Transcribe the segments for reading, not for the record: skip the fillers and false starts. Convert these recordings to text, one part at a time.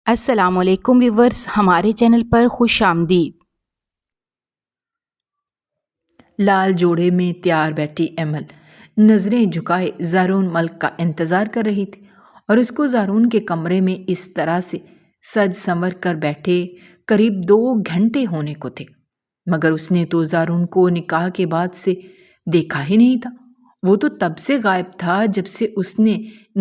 السلام علیکم ویورز، ہمارے چینل پر خوش آمدید۔ لال جوڑے میں تیار بیٹھی ایمل نظریں جھکائے زارون ملک کا انتظار کر رہی تھی، اور اس کو زارون کے کمرے میں اس طرح سے سج سنور کر بیٹھے قریب 2 گھنٹے ہونے کو تھے، مگر اس نے تو زارون کو نکاح کے بعد سے دیکھا ہی نہیں تھا۔ وہ تو تب سے غائب تھا جب سے اس نے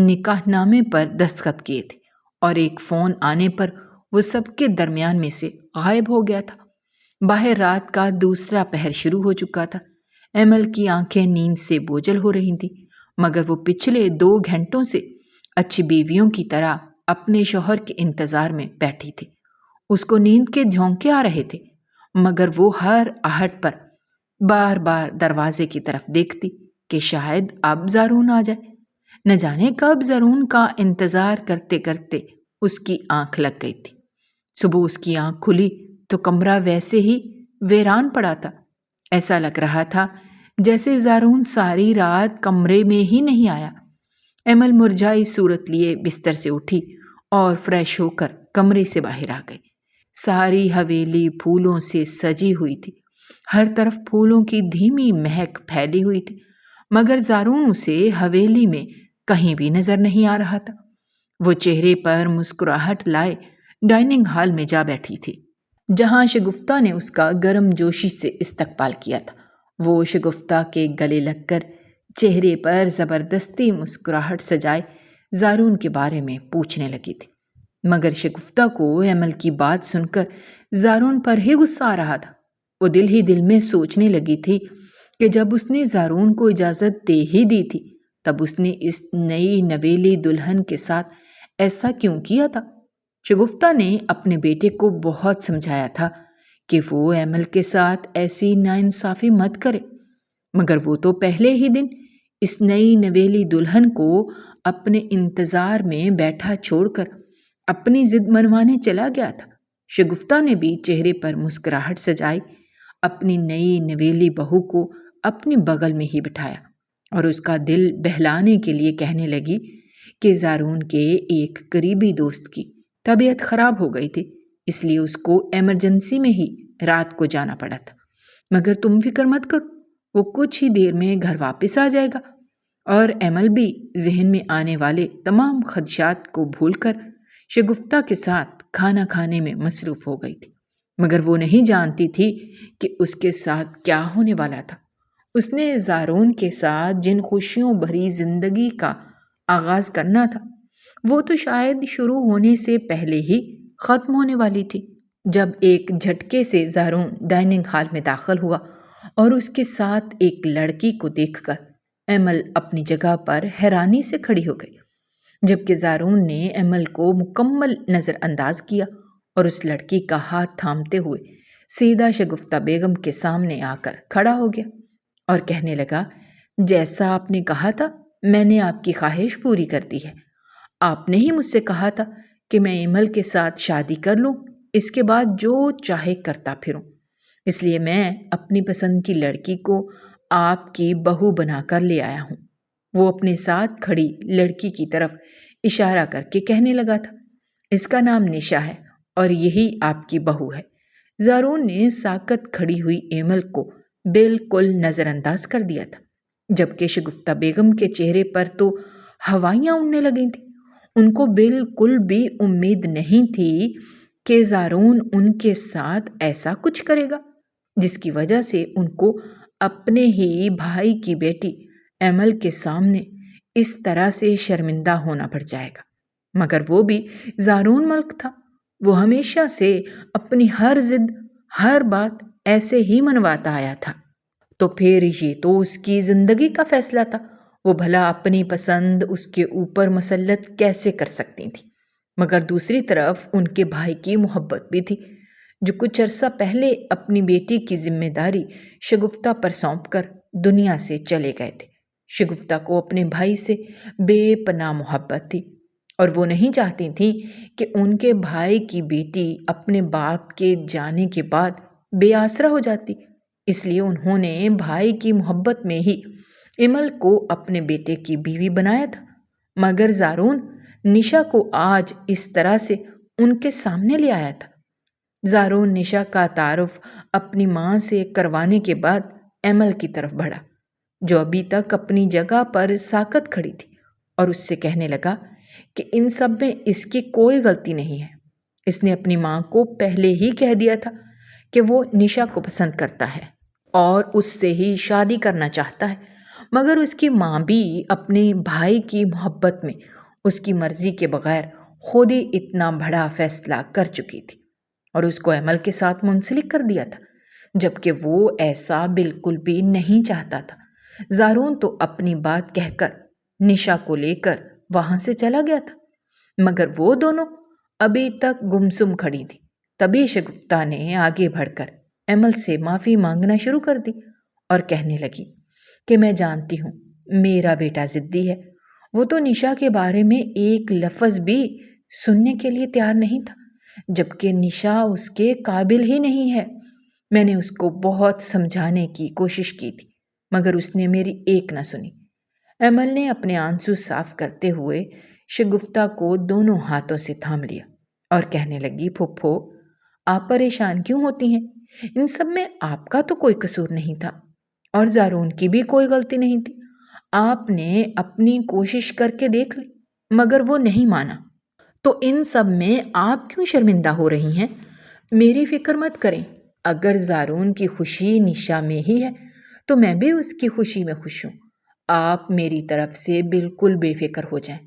نکاح نامے پر دستخط کیے تھے، اور ایک فون آنے پر وہ سب کے درمیان میں سے غائب ہو گیا تھا۔ باہر رات کا دوسرا پہر شروع ہو چکا تھا۔ ایمل کی آنکھیں نیند سے بوجھل ہو رہی تھیں، مگر وہ پچھلے 2 گھنٹوں سے اچھی بیویوں کی طرح اپنے شوہر کے انتظار میں بیٹھی تھی۔ اس کو نیند کے جھونکے آ رہے تھے، مگر وہ ہر آہٹ پر بار بار دروازے کی طرف دیکھتی کہ شاید اب زارون آ جائے۔ نہ جانے کب زارون کا انتظار کرتے کرتے اس کی آنکھ لگ گئی تھی۔ صبح اس کی آنکھ کھلی تو کمرہ ویسے ہی ویران پڑا تھا۔ ایسا لگ رہا تھا جیسے زارون ساری رات کمرے میں ہی نہیں آیا۔ ایمل مرجھائی صورت لیے بستر سے اٹھی اور فریش ہو کر کمرے سے باہر آ گئی۔ ساری حویلی پھولوں سے سجی ہوئی تھی، ہر طرف پھولوں کی دھیمی مہک پھیلی ہوئی تھی، مگر زارون اسے حویلی میں کہیں بھی نظر نہیں آ رہا تھا۔ وہ چہرے پر مسکراہٹ لائے ڈائننگ ہال میں جا بیٹھی تھی، جہاں شگفتہ نے اس کا گرم جوشی سے استقبال کیا تھا۔ وہ شگفتہ کے گلے لگ کر چہرے پر زبردستی مسکراہٹ سجائے زارون کے بارے میں پوچھنے لگی تھی، مگر شگفتہ کو ایمل کی بات سن کر زارون پر ہی غصہ آ رہا تھا۔ وہ دل ہی دل میں سوچنے لگی تھی کہ جب اس نے زارون کو اجازت دے ہی دی تھی، تب اس نے اس نئی نویلی دلہن کے ساتھ ایسا کیوں کیا تھا؟ شگفتہ نے اپنے بیٹے کو بہت سمجھایا تھا کہ وہ ایمل کے ساتھ ایسی ناانصافی مت کرے، مگر وہ تو پہلے ہی دن اس نئی نویلی دلہن کو اپنے انتظار میں بیٹھا چھوڑ کر اپنی ضد منوانے چلا گیا تھا۔ شگفتہ نے بھی چہرے پر مسکراہٹ سجائی، اپنی نئی نویلی بہو کو اپنی بغل میں ہی بٹھایا اور اس کا دل بہلانے کے لیے کہنے لگی کہ زارون کے ایک قریبی دوست کی طبیعت خراب ہو گئی تھی، اس لیے اس کو ایمرجنسی میں ہی رات کو جانا پڑا تھا، مگر تم فکر مت کرو، وہ کچھ ہی دیر میں گھر واپس آ جائے گا۔ اور ایمل بھی ذہن میں آنے والے تمام خدشات کو بھول کر شگفتہ کے ساتھ کھانا کھانے میں مصروف ہو گئی تھی، مگر وہ نہیں جانتی تھی کہ اس کے ساتھ کیا ہونے والا تھا۔ اس نے زارون کے ساتھ جن خوشیوں بھری زندگی کا آغاز کرنا تھا، وہ تو شاید شروع ہونے سے پہلے ہی ختم ہونے والی تھی، جب ایک جھٹکے سے زارون ڈائننگ ہال میں داخل ہوا اور اس کے ساتھ ایک لڑکی کو دیکھ کر ایمل اپنی جگہ پر حیرانی سے کھڑی ہو گئی، جبکہ زارون نے ایمل کو مکمل نظر انداز کیا اور اس لڑکی کا ہاتھ تھامتے ہوئے سیدھا شگفتہ بیگم کے سامنے آ کر کھڑا ہو گیا اور کہنے لگا، جیسا آپ نے کہا تھا میں نے آپ کی خواہش پوری کر دی ہے۔ آپ نے ہی مجھ سے کہا تھا کہ میں ایمل کے ساتھ شادی کر لوں، اس کے بعد جو چاہے کرتا پھروں، اس لیے میں اپنی پسند کی لڑکی کو آپ کی بہو بنا کر لے آیا ہوں۔ وہ اپنے ساتھ کھڑی لڑکی کی طرف اشارہ کر کے کہنے لگا تھا، اس کا نام نشا ہے اور یہی آپ کی بہو ہے۔ زارون نے ساکت کھڑی ہوئی ایمل کو بالکل نظر انداز کر دیا تھا، جبکہ شگفتہ بیگم کے چہرے پر تو ہوائیاں اڑنے لگی تھیں۔ ان کو بالکل بھی امید نہیں تھی کہ زارون ان کے ساتھ ایسا کچھ کرے گا جس کی وجہ سے ان کو اپنے ہی بھائی کی بیٹی ایمل کے سامنے اس طرح سے شرمندہ ہونا پڑ جائے گا، مگر وہ بھی زارون ملک تھا۔ وہ ہمیشہ سے اپنی ہر ضد، ہر بات ایسے ہی منواتا آیا تھا، تو پھر یہ تو اس کی زندگی کا فیصلہ تھا، وہ بھلا اپنی پسند اس کے اوپر مسلط کیسے کر سکتی تھی؟ مگر دوسری طرف ان کے بھائی کی محبت بھی تھی، جو کچھ عرصہ پہلے اپنی بیٹی کی ذمہ داری شگفتہ پر سونپ کر دنیا سے چلے گئے تھے۔ شگفتہ کو اپنے بھائی سے بے پناہ محبت تھی، اور وہ نہیں چاہتی تھی کہ ان کے بھائی کی بیٹی اپنے باپ کے جانے کے بعد بے آسرا ہو جاتی، اس لیے انہوں نے بھائی کی محبت میں ہی ایمل کو اپنے بیٹے کی بیوی بنایا تھا۔ مگر زارون نشا کو آج اس طرح سے ان کے سامنے لے آیا تھا۔ زارون نشا کا تعارف اپنی ماں سے کروانے کے بعد ایمل کی طرف بڑھا، جو ابھی تک اپنی جگہ پر ساکت کھڑی تھی، اور اس سے کہنے لگا کہ ان سب میں اس کی کوئی غلطی نہیں ہے۔ اس نے اپنی ماں کو پہلے ہی کہہ دیا تھا کہ وہ نشا کو پسند کرتا ہے اور اس سے ہی شادی کرنا چاہتا ہے، مگر اس کی ماں بھی اپنے بھائی کی محبت میں اس کی مرضی کے بغیر خود ہی اتنا بڑا فیصلہ کر چکی تھی اور اس کو ایمل کے ساتھ منسلک کر دیا تھا، جبکہ وہ ایسا بالکل بھی نہیں چاہتا تھا۔ زارون تو اپنی بات کہہ کر نشا کو لے کر وہاں سے چلا گیا تھا، مگر وہ دونوں ابھی تک گمسم کھڑی تھی۔ تبھی شگفتہ نے آگے بڑھ کر ایمل سے معافی مانگنا شروع کر دی اور کہنے لگی کہ میں جانتی ہوں میرا بیٹا ضدی ہے، وہ تو نشا کے بارے میں ایک لفظ بھی سننے کے لیے تیار نہیں تھا، جبکہ نشا اس کے قابل ہی نہیں ہے۔ میں نے اس کو بہت سمجھانے کی کوشش کی تھی، مگر اس نے میری ایک نہ سنی۔ ایمل نے اپنے آنسو صاف کرتے ہوئے شگفتہ کو دونوں ہاتھوں سے تھام لیا اور کہنے لگی، پھپھو آپ پریشان کیوں ہوتی ہیں؟ ان سب میں آپ کا تو کوئی قصور نہیں تھا اور زارون کی بھی کوئی غلطی نہیں تھی۔ آپ نے اپنی کوشش کر کے دیکھ لی، مگر وہ نہیں مانا، تو ان سب میں آپ کیوں شرمندہ ہو رہی ہیں؟ میری فکر مت کریں، اگر زارون کی خوشی نشا میں ہی ہے تو میں بھی اس کی خوشی میں خوش ہوں۔ آپ میری طرف سے بالکل بے فکر ہو جائیں،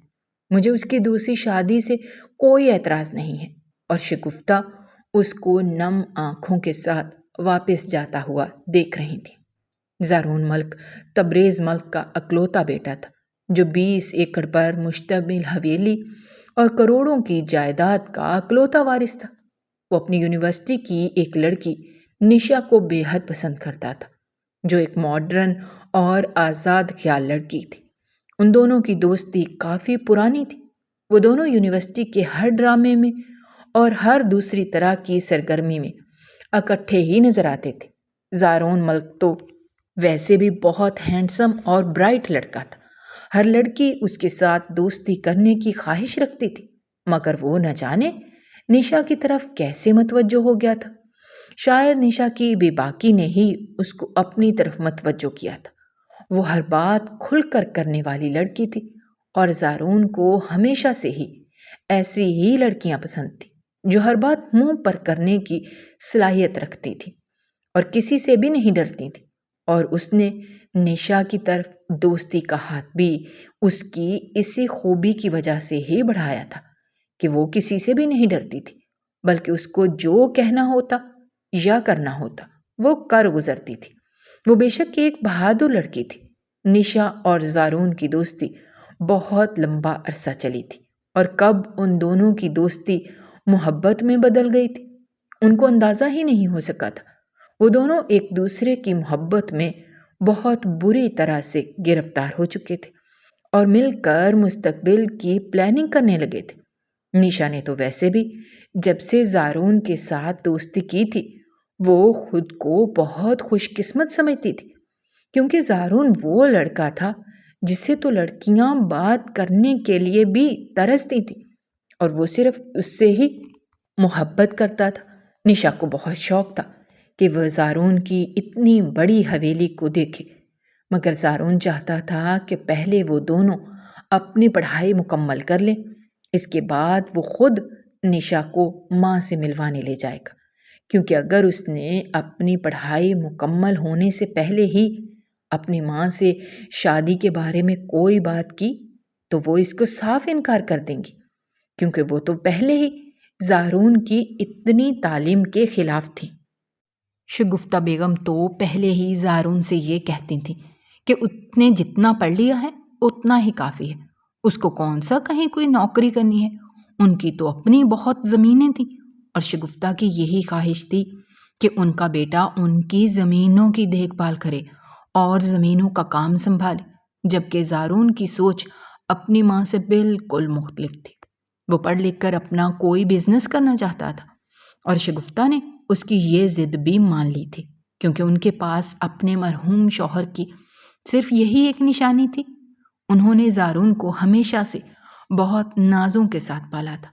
مجھے اس کی دوسری شادی سے کوئی اعتراض نہیں ہے۔ اور شگفتہ اس کو نم آنکھوں کے ساتھ واپس جاتا ہوا دیکھ رہی تھی۔ زارون ملک تبریز ملک کا اکلوتا بیٹا تھا، جو 20 ایکڑ پر مشتمل حویلی اور کروڑوں کی جائیداد کا اکلوتا وارث تھا۔ وہ اپنی یونیورسٹی کی ایک لڑکی نشا کو بے حد پسند کرتا تھا، جو ایک ماڈرن اور آزاد خیال لڑکی تھی۔ ان دونوں کی دوستی کافی پرانی تھی۔ وہ دونوں یونیورسٹی کے ہر ڈرامے میں اور ہر دوسری طرح کی سرگرمی میں اکٹھے ہی نظر آتے تھے۔ زارون ملک تو ویسے بھی بہت ہینڈسم اور برائٹ لڑکا تھا، ہر لڑکی اس کے ساتھ دوستی کرنے کی خواہش رکھتی تھی، مگر وہ نہ جانے نشا کی طرف کیسے متوجہ ہو گیا تھا۔ شاید نشا کی بے باکی نے ہی اس کو اپنی طرف متوجہ کیا تھا۔ وہ ہر بات کھل کر کرنے والی لڑکی تھی اور زارون کو ہمیشہ سے ہی ایسی ہی لڑکیاں پسند تھی، جو ہر بات منہ پر کرنے کی صلاحیت رکھتی تھی اور کسی سے بھی نہیں ڈرتی تھی۔ اور اس نے نشا کی طرف دوستی کا ہاتھ بھی اس کی اسی خوبی کی وجہ سے ہی بڑھایا تھا کہ وہ کسی سے بھی نہیں ڈرتی تھی، بلکہ اس کو جو کہنا ہوتا یا کرنا ہوتا وہ کر گزرتی تھی۔ وہ بے شک ایک بہادر لڑکی تھی۔ نشا اور زارون کی دوستی بہت لمبا عرصہ چلی تھی، اور کب ان دونوں کی دوستی محبت میں بدل گئی تھی ان کو اندازہ ہی نہیں ہو سکا تھا۔ وہ دونوں ایک دوسرے کی محبت میں بہت بری طرح سے گرفتار ہو چکے تھے اور مل کر مستقبل کی پلاننگ کرنے لگے تھے۔ نشا نے تو ویسے بھی جب سے زارون کے ساتھ دوستی کی تھی وہ خود کو بہت خوش قسمت سمجھتی تھی، کیونکہ زارون وہ لڑکا تھا جس سے تو لڑکیاں بات کرنے کے لیے بھی ترستی تھیں، اور وہ صرف اس سے ہی محبت کرتا تھا۔ نشا کو بہت شوق تھا کہ وہ زارون کی اتنی بڑی حویلی کو دیکھے، مگر زارون چاہتا تھا کہ پہلے وہ دونوں اپنی پڑھائی مکمل کر لیں، اس کے بعد وہ خود نشا کو ماں سے ملوانے لے جائے گا، کیونکہ اگر اس نے اپنی پڑھائی مکمل ہونے سے پہلے ہی اپنی ماں سے شادی کے بارے میں کوئی بات کی تو وہ اس کو صاف انکار کر دیں گی، کیونکہ وہ تو پہلے ہی زارون کی اتنی تعلیم کے خلاف تھی۔ شگفتہ بیگم تو پہلے ہی زارون سے یہ کہتی تھیں کہ اس نے جتنا پڑھ لیا ہے اتنا ہی کافی ہے، اس کو کون سا کہیں کوئی نوکری کرنی ہے۔ ان کی تو اپنی بہت زمینیں تھیں اور شگفتہ کی یہی خواہش تھی کہ ان کا بیٹا ان کی زمینوں کی دیکھ بھال کرے اور زمینوں کا کام سنبھالے، جبکہ زارون کی سوچ اپنی ماں سے بالکل مختلف تھی۔ وہ پڑھ لکھ کر اپنا کوئی بزنس کرنا چاہتا تھا، اور شگفتہ نے اس کی یہ ضد بھی مان لی تھی، کیونکہ ان کے پاس اپنے مرحوم شوہر کی صرف یہی ایک نشانی تھی۔ انہوں نے زارون کو ہمیشہ سے بہت نازوں کے ساتھ پالا تھا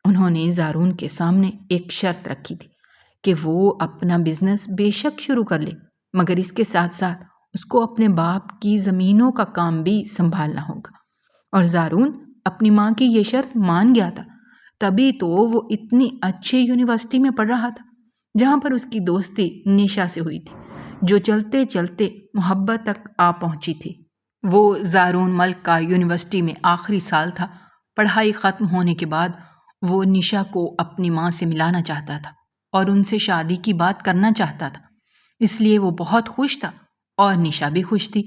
انہوں نے زارون کے سامنے ایک شرط رکھی تھی کہ وہ اپنا بزنس بے شک شروع کر لے، مگر اس کے ساتھ ساتھ اس کو اپنے باپ کی زمینوں کا کام بھی سنبھالنا ہوگا۔ اور زارون اپنی ماں کی یہ شرط مان گیا تھا، تبھی تو وہ اتنی اچھی یونیورسٹی میں پڑھ رہا تھا جہاں پر اس کی دوستی نشا سے ہوئی تھی، جو چلتے چلتے محبت تک آ پہنچی تھی۔ وہ زارون ملک کا یونیورسٹی میں آخری سال تھا۔ پڑھائی ختم ہونے کے بعد وہ نشا کو اپنی ماں سے ملانا چاہتا تھا اور ان سے شادی کی بات کرنا چاہتا تھا، اس لیے وہ بہت خوش تھا اور نشا بھی خوش تھی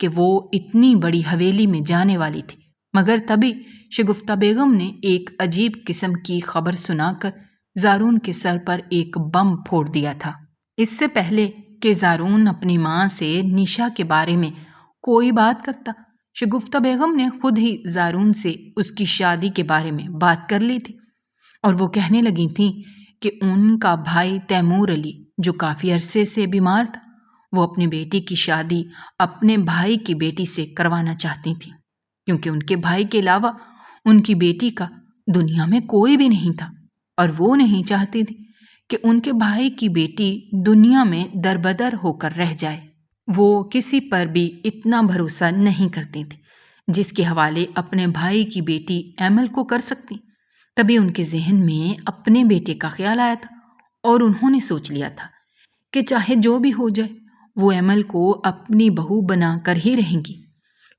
کہ وہ اتنی بڑی حویلی میں جانے والی تھی۔ مگر تبھی شگفتہ بیگم نے ایک عجیب قسم کی خبر سنا کر زارون کے سر پر ایک بم پھوڑ دیا تھا۔ اس سے پہلے کہ زارون اپنی ماں سے نشا کے بارے میں کوئی بات کرتا، شگفتہ بیگم نے خود ہی زارون سے اس کی شادی کے بارے میں بات کر لی تھی، اور وہ کہنے لگی تھیں کہ ان کا بھائی تیمور علی جو کافی عرصے سے بیمار تھا، وہ اپنی بیٹی کی شادی اپنے بھائی کی بیٹی سے کروانا چاہتی تھیں، کیونکہ ان کے بھائی کے علاوہ ان کی بیٹی کا دنیا میں کوئی بھی نہیں تھا، اور وہ نہیں چاہتی تھی کہ ان کے بھائی کی بیٹی دنیا میں دربدر ہو کر رہ جائے۔ وہ کسی پر بھی اتنا بھروسہ نہیں کرتی تھی جس کے حوالے اپنے بھائی کی بیٹی ایمل کو کر سکتی۔ تبھی ان کے ذہن میں اپنے بیٹے کا خیال آیا تھا اور انہوں نے سوچ لیا تھا کہ چاہے جو بھی ہو جائے وہ ایمل کو اپنی بہو بنا کر ہی رہیں گی۔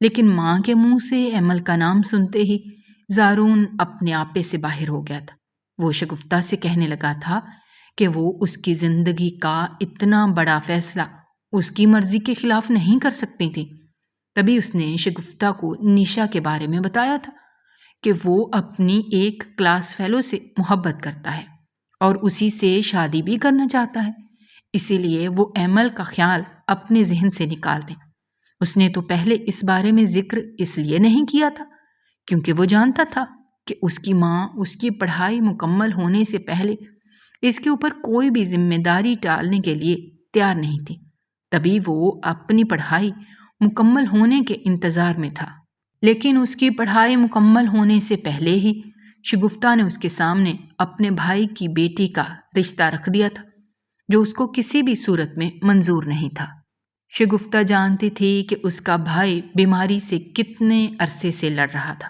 لیکن ماں کے منہ سے ایمل کا نام سنتے ہی زارون اپنے آپے سے باہر ہو گیا تھا۔ وہ شگفتہ سے کہنے لگا تھا کہ وہ اس کی زندگی کا اتنا بڑا فیصلہ اس کی مرضی کے خلاف نہیں کر سکتی تھی۔ تبھی اس نے شگفتہ کو نشا کے بارے میں بتایا تھا کہ وہ اپنی ایک کلاس فیلو سے محبت کرتا ہے اور اسی سے شادی بھی کرنا چاہتا ہے، اسی لیے وہ ایمل کا خیال اپنے ذہن سے نکال دیں۔ اس نے تو پہلے اس بارے میں ذکر اس لیے نہیں کیا تھا کیونکہ وہ جانتا تھا کہ اس کی ماں اس کی پڑھائی مکمل ہونے سے پہلے اس کے اوپر کوئی بھی ذمہ داری ٹالنے کے لیے تیار نہیں تھی۔ تبھی وہ اپنی پڑھائی مکمل ہونے کے انتظار میں تھا۔ لیکن اس کی پڑھائی مکمل ہونے سے پہلے ہی شگفتہ نے اس کے سامنے اپنے بھائی کی بیٹی کا رشتہ رکھ دیا تھا، جو اس کو کسی بھی صورت میں منظور نہیں تھا۔ شگفتہ جانتی تھی کہ اس کا بھائی بیماری سے کتنے عرصے سے لڑ رہا تھا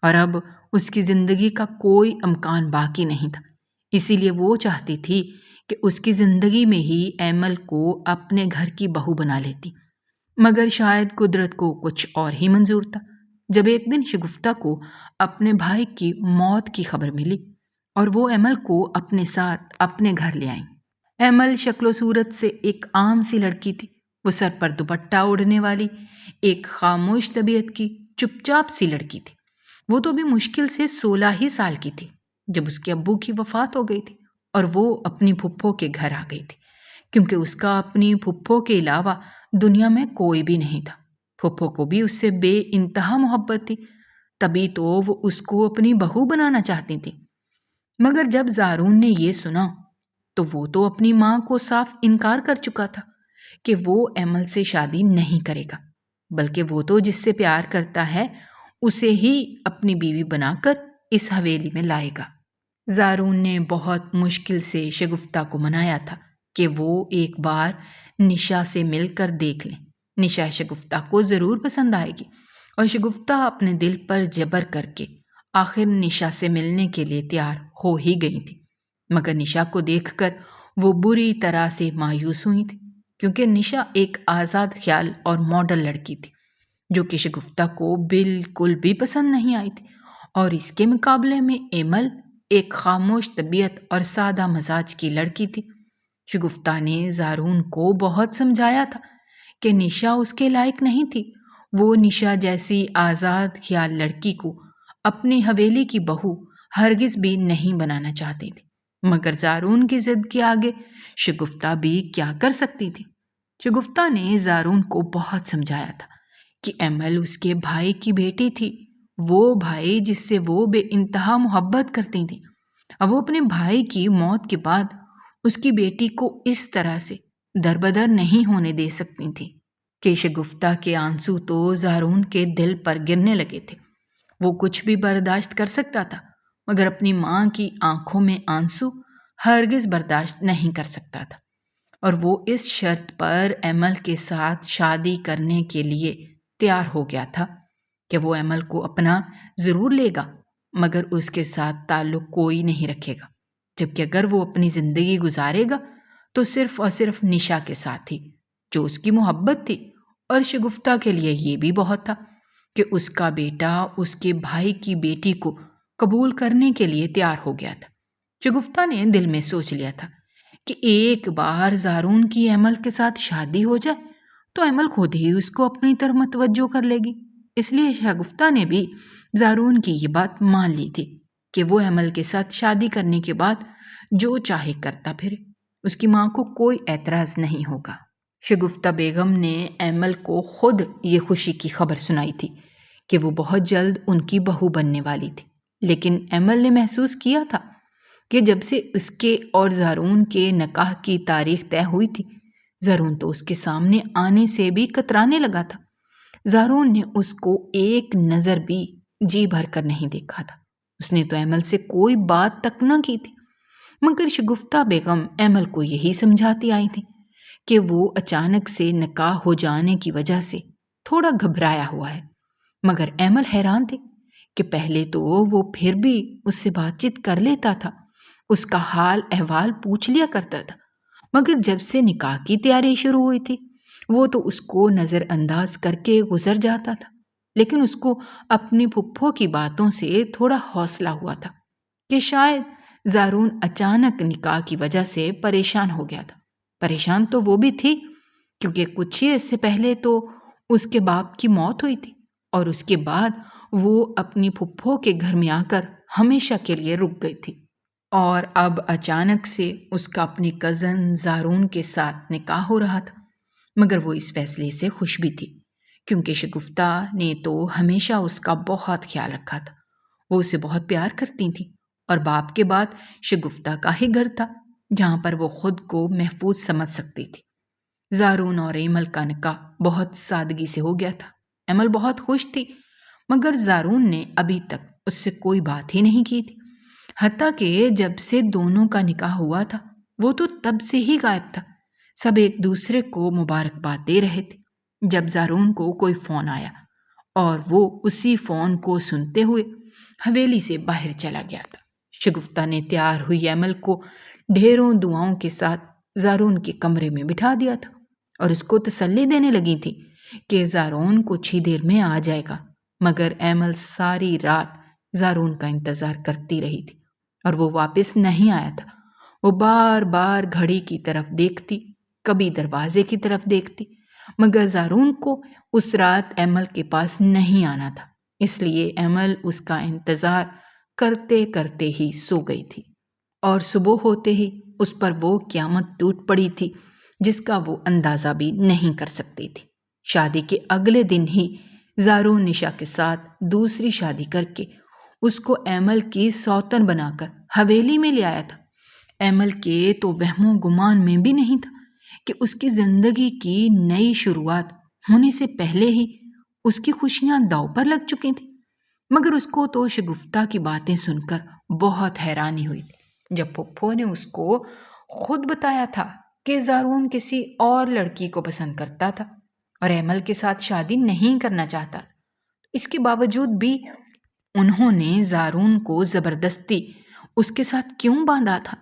اور اب اس کی زندگی کا کوئی امکان باقی نہیں تھا، اسی لیے وہ چاہتی تھی کہ اس کی زندگی میں ہی ایمل کو اپنے گھر کی بہو بنا لیتی، مگر شاید قدرت کو کچھ اور ہی منظور تھا۔ جب ایک دن شگفتہ کو اپنے بھائی کی موت کی خبر ملی اور وہ ایمل کو اپنے ساتھ اپنے گھر لے آئیں۔ ایمل شکل و صورت سے ایک عام سی لڑکی تھی، وہ سر پر دوپٹہ اوڑھنے والی ایک خاموش طبیعت کی چپ چاپ سی لڑکی تھی۔ وہ تو بھی مشکل سے 16 ہی سال کی تھی جب اس کے ابو کی وفات ہو گئی تھی اور وہ اپنی پھپھو کے گھر آ گئی تھی، کیونکہ اس کا اپنی پھپھو کے علاوہ دنیا میں کوئی بھی نہیں تھا۔ پھپھو کو بھی اس سے بے انتہا محبت تھی، تبھی تو وہ اس کو اپنی بہو بنانا چاہتی تھی۔ مگر جب زارون نے یہ سنا تو وہ تو اپنی ماں کو صاف انکار کر چکا تھا کہ وہ ایمل سے شادی نہیں کرے گا، بلکہ وہ تو جس سے پیار کرتا ہے اسے ہی اپنی بیوی بنا کر اس حویلی میں لائے گا۔ زارون نے بہت مشکل سے شگفتہ کو منایا تھا کہ وہ ایک بار نشا سے مل کر دیکھ لیں۔ نشا شگفتہ کو ضرور پسند آئے گی، اور شگفتہ اپنے دل پر جبر کر کے آخر نشا سے ملنے کے لیے تیار ہو ہی گئی تھی۔ مگر نشا کو دیکھ کر وہ بری طرح سے مایوس ہوئی تھی، کیونکہ نشا ایک آزاد خیال اور ماڈل لڑکی تھی جو کہ شگفتہ کو بالکل بھی پسند نہیں آئی تھی، اور اس کے مقابلے میں ایمل ایک خاموش طبیعت اور سادہ مزاج کی لڑکی تھی۔ شگفتہ نے زارون کو بہت سمجھایا تھا کہ نشا اس کے لائق نہیں تھی، وہ نشا جیسی آزاد خیال لڑکی کو اپنی حویلی کی بہو ہرگز بھی نہیں بنانا چاہتی تھی، مگر زارون کی ضد کے آگے شگفتہ بھی کیا کر سکتی تھی۔ شگفتہ نے زارون کو بہت سمجھایا تھا کہ ایمل اس کے بھائی کی بیٹی تھی، وہ بھائی جس سے وہ بے انتہا محبت کرتی تھی، اب وہ اپنے بھائی کی موت کے بعد اس کی بیٹی کو اس طرح سے دربدر نہیں ہونے دے سکتی تھی کہ شگفتہ کے آنسو تو زارون کے دل پر گرنے لگے تھے۔ وہ کچھ بھی برداشت کر سکتا تھا، مگر اپنی ماں کی آنکھوں میں آنسو ہرگز برداشت نہیں کر سکتا تھا، اور وہ اس شرط پر ایمل کے ساتھ شادی کرنے کے لیے تیار ہو گیا تھا کہ وہ ایمل کو اپنا ضرور لے گا، مگر اس کے ساتھ تعلق کوئی نہیں رکھے گا، جبکہ اگر وہ اپنی زندگی گزارے گا تو صرف اور صرف نشا کے ساتھ ہی، جو اس کی محبت تھی، اور شگفتہ کے لیے یہ بھی بہت تھا کہ اس کا بیٹا اس کے بھائی کی بیٹی کو قبول کرنے کے لیے تیار ہو گیا تھا۔ شگفتہ نے دل میں سوچ لیا تھا کہ ایک بار زارون کی ایمل کے ساتھ شادی ہو جائے تو ایمل خود ہی اس کو اپنی طرف متوجہ کر لے گی، اس لیے شگفتہ نے بھی زارون کی یہ بات مان لی تھی کہ وہ ایمل کے ساتھ شادی کرنے کے بعد جو چاہے کرتا پھرے، اس کی ماں کو کوئی اعتراض نہیں ہوگا۔ شگفتہ بیگم نے ایمل کو خود یہ خوشی کی خبر سنائی تھی کہ وہ بہت جلد ان کی بہو بننے والی تھی، لیکن ایمل نے محسوس کیا تھا کہ جب سے اس کے اور زارون کے نکاح کی تاریخ طے ہوئی تھی، زارون تو اس کے سامنے آنے سے بھی کترانے لگا تھا۔ زارون نے اس کو ایک نظر بھی جی بھر کر نہیں دیکھا تھا، اس نے تو ایمل سے کوئی بات تک نہ کی تھی، مگر شگفتہ بیگم ایمل کو یہی سمجھاتی آئی تھی کہ وہ اچانک سے نکاح ہو جانے کی وجہ سے تھوڑا گھبرایا ہوا ہے، مگر ایمل حیران تھی کہ پہلے تو وہ پھر بھی اس سے بات چیت کر لیتا تھا، اس کا حال احوال پوچھ لیا کرتا تھا، مگر جب سے نکاح کی تیاری شروع ہوئی تھی وہ تو اس کو نظر انداز کر کے گزر جاتا تھا۔ لیکن اس کو اپنی پھپھو کی باتوں سے تھوڑا حوصلہ ہوا تھا کہ شاید زارون اچانک نکاح کی وجہ سے پریشان ہو گیا تھا۔ پریشان تو وہ بھی تھی کیونکہ کچھ ہی اس سے پہلے تو اس کے باپ کی موت ہوئی تھی، اور اس کے بعد وہ اپنی پھپھو کے گھر میں آ کر ہمیشہ کے لیے رک گئی تھی، اور اب اچانک سے اس کا اپنی کزن زارون کے ساتھ نکاح ہو رہا تھا، مگر وہ اس فیصلے سے خوش بھی تھی کیونکہ شگفتہ نے تو ہمیشہ اس کا بہت خیال رکھا تھا، وہ اسے بہت پیار کرتی تھی، اور باپ کے بعد شگفتہ کا ہی گھر تھا جہاں پر وہ خود کو محفوظ سمجھ سکتی تھی۔ زارون اور ایمل کا نکاح بہت سادگی سے ہو گیا تھا، ایمل بہت خوش تھی، مگر زارون نے ابھی تک اس سے کوئی بات ہی نہیں کی تھی، حتیٰ کہ جب سے دونوں کا نکاح ہوا تھا وہ تو تب سے ہی غائب تھا، سب ایک دوسرے کو مبارکباد دے رہے تھے جب زارون کو کوئی فون آیا، اور وہ اسی فون کو سنتے ہوئے حویلی سے باہر چلا گیا تھا۔ شگفتہ نے تیار ہوئی ایمل کو ڈھیروں دعاؤں کے ساتھ زارون کے کمرے میں بٹھا دیا تھا اور اس کو تسلی دینے لگی تھی کہ زارون کچھ ہی دیر میں آ جائے گا، مگر ایمل ساری رات زارون کا انتظار کرتی رہی تھی اور وہ واپس نہیں آیا تھا۔ وہ بار بار گھڑی کی طرف دیکھتی، کبھی دروازے کی طرف دیکھتی، مگر زارون کو اس رات ایمل کے پاس نہیں آنا تھا، اس لیے ایمل اس کا انتظار کرتے کرتے ہی سو گئی تھی، اور صبح ہوتے ہی اس پر وہ قیامت ٹوٹ پڑی تھی جس کا وہ اندازہ بھی نہیں کر سکتی تھی۔ شادی کے اگلے دن ہی زارون نشا کے ساتھ دوسری شادی کر کے اس کو ایمل کی سوتن بنا کر حویلی میں لے آیا تھا۔ ایمل کے تو وہم و گمان میں بھی نہیں تھا کہ اس کی زندگی کی نئی شروعات ہونے سے پہلے ہی اس کی خوشیاں داؤ پر لگ چکی تھیں، مگر اس کو تو شگفتہ کی باتیں سن کر بہت حیرانی ہوئی تھی جب پھپھو نے اس کو خود بتایا تھا کہ زارون کسی اور لڑکی کو پسند کرتا تھا اور ایمل کے ساتھ شادی نہیں کرنا چاہتا۔ اس کے باوجود بھی انہوں نے زارون کو زبردستی اس کے ساتھ کیوں باندھا تھا،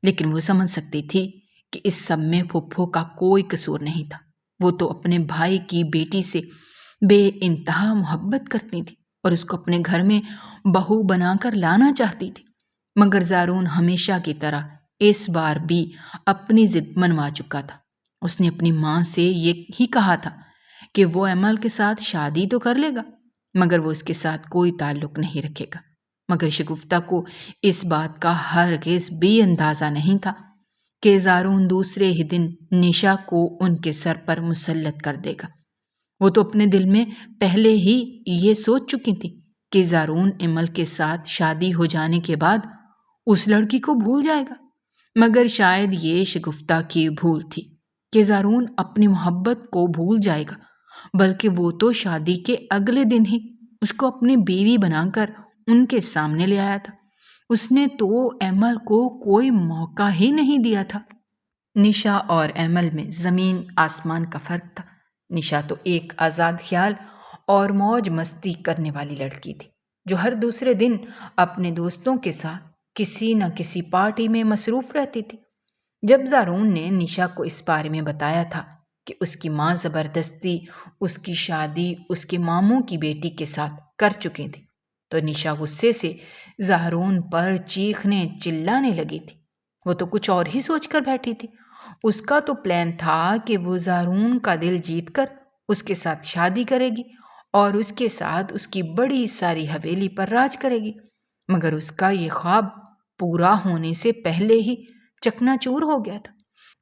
لیکن وہ سمجھ سکتی تھی کہ اس سب میں پھپھو کا کوئی قصور نہیں تھا، وہ تو اپنے بھائی کی بیٹی سے بے انتہا محبت کرتی تھی اور اس کو اپنے گھر میں بہو بنا کر لانا چاہتی تھی، مگر زارون ہمیشہ کی طرح اس بار بھی اپنی ضد منوا چکا تھا۔ اس نے اپنی ماں سے یہ ہی کہا تھا کہ وہ ایمل کے ساتھ شادی تو کر لے گا مگر وہ اس کے ساتھ کوئی تعلق نہیں رکھے گا، مگر شگفتہ کو اس بات کا ہرگز بھی اندازہ نہیں تھا کہ زارون دوسرے ہی دن نشا کو ان کے سر پر مسلط کر دے گا۔ وہ تو اپنے دل میں پہلے ہی یہ سوچ چکی تھی کہ زارون ایمل کے ساتھ شادی ہو جانے کے بعد اس لڑکی کو بھول جائے گا، مگر شاید یہ شگفتہ کی بھول تھی کہ زارون اپنی محبت کو بھول جائے گا، بلکہ وہ تو شادی کے اگلے دن ہی اس کو اپنی بیوی بنا کر ان کے سامنے لے آیا تھا اس نے تو ایمل کو کوئی موقع ہی نہیں دیا تھا۔ نشا اور ایمل میں زمین آسمان کا فرق تھا۔ نشا تو ایک آزاد خیال اور موج مستی کرنے والی لڑکی تھی جو ہر دوسرے دن اپنے دوستوں کے ساتھ کسی نہ کسی پارٹی میں مصروف رہتی تھی۔ جب زارون نے نشا کو اس بارے میں بتایا تھا کہ اس کی ماں زبردستی اس کی شادی اس کے ماموں کی بیٹی کے ساتھ کر چکی تھی تو نشا غصے سے زارون پر چیخنے چلانے لگی تھی۔ وہ تو کچھ اور ہی سوچ کر بیٹھی تھی۔ اس کا تو پلان تھا کہ وہ زارون کا دل جیت کر اس کے ساتھ شادی کرے گی اور اس کے ساتھ اس کی بڑی ساری حویلی پر راج کرے گی، مگر اس کا یہ خواب پورا ہونے سے پہلے ہی چکنا چور ہو گیا تھا۔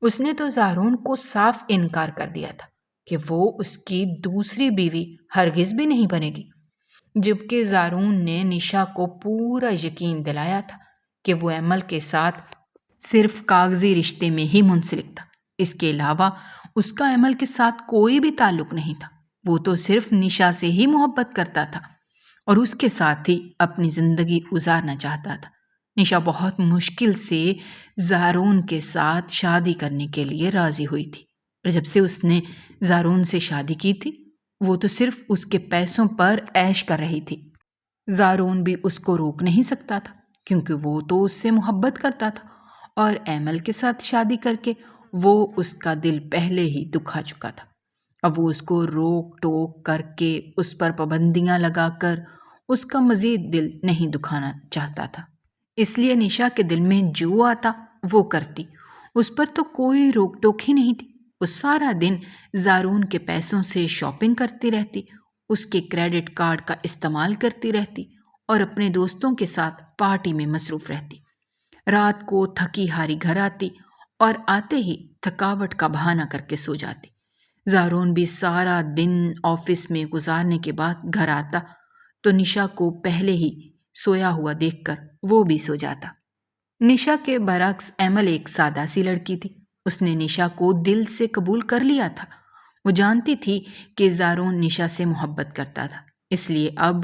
اس نے تو زارون کو صاف انکار کر دیا تھا کہ وہ اس کی دوسری بیوی ہرگز بھی نہیں بنے گی، جبکہ زارون نے نشا کو پورا یقین دلایا تھا کہ وہ ایمل کے ساتھ صرف کاغذی رشتے میں ہی منسلک تھا۔ اس کے علاوہ اس کا ایمل کے ساتھ کوئی بھی تعلق نہیں تھا۔ وہ تو صرف نشا سے ہی محبت کرتا تھا اور اس کے ساتھ ہی اپنی زندگی گزارنا چاہتا تھا۔ نشا بہت مشکل سے زارون کے ساتھ شادی کرنے کے لیے راضی ہوئی تھی، اور جب سے اس نے زارون سے شادی کی تھی وہ تو صرف اس کے پیسوں پر عیش کر رہی تھی۔ زارون بھی اس کو روک نہیں سکتا تھا کیونکہ وہ تو اس سے محبت کرتا تھا، اور ایمل کے ساتھ شادی کر کے وہ اس کا دل پہلے ہی دکھا چکا تھا۔ اب وہ اس کو روک ٹوک کر کے اس پر پابندیاں لگا کر اس کا مزید دل نہیں دکھانا چاہتا تھا۔ اس لیے نشا کے دل میں جو آتا وہ کرتی، اس پر تو کوئی روک ٹوک ہی نہیں تھی۔ وہ سارا دن زارون کے پیسوں سے شاپنگ کرتی رہتی، اس کے کریڈٹ کارڈ کا استعمال کرتی رہتی اور اپنے دوستوں کے ساتھ پارٹی میں مصروف رہتی۔ رات کو تھکی ہاری گھر آتی اور آتے ہی تھکاوٹ کا بہانہ کر کے سو جاتی۔ زارون بھی سارا دن آفس میں گزارنے کے بعد گھر آتا تو نشا کو پہلے ہی سویا ہوا دیکھ کر وہ بھی سو جاتا۔ نشا کے برعکس ایمل ایک سادہ سی لڑکی تھی۔ اس نے نشا کو دل سے قبول کر لیا تھا۔ وہ جانتی تھی کہ زارون نشا سے محبت کرتا تھا، اس لیے اب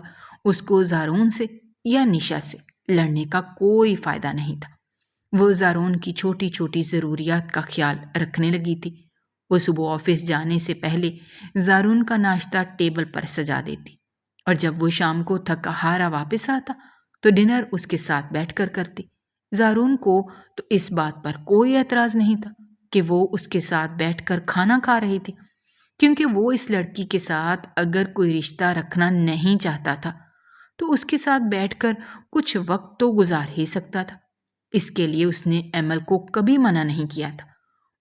اس کو زارون سے یا نشا سے لڑنے کا کوئی فائدہ نہیں تھا۔ وہ زارون کی چھوٹی چھوٹی ضروریات کا خیال رکھنے لگی تھی۔ وہ صبح آفس جانے سے پہلے زارون کا ناشتہ ٹیبل پر سجا دیتی، اور جب وہ شام کو تھکا ہارا واپس آتا تو ڈنر اس کے ساتھ بیٹھ کر کرتی۔ زارون کو تو اس بات پر کوئی اعتراض نہیں تھا کہ وہ اس کے ساتھ بیٹھ کر کھانا کھا رہی تھی، کیونکہ وہ اس لڑکی کے ساتھ اگر کوئی رشتہ رکھنا نہیں چاہتا تھا تو اس کے ساتھ بیٹھ کر کچھ وقت تو گزار ہی سکتا تھا۔ اس کے لیے اس نے ایمل کو کبھی منع نہیں کیا تھا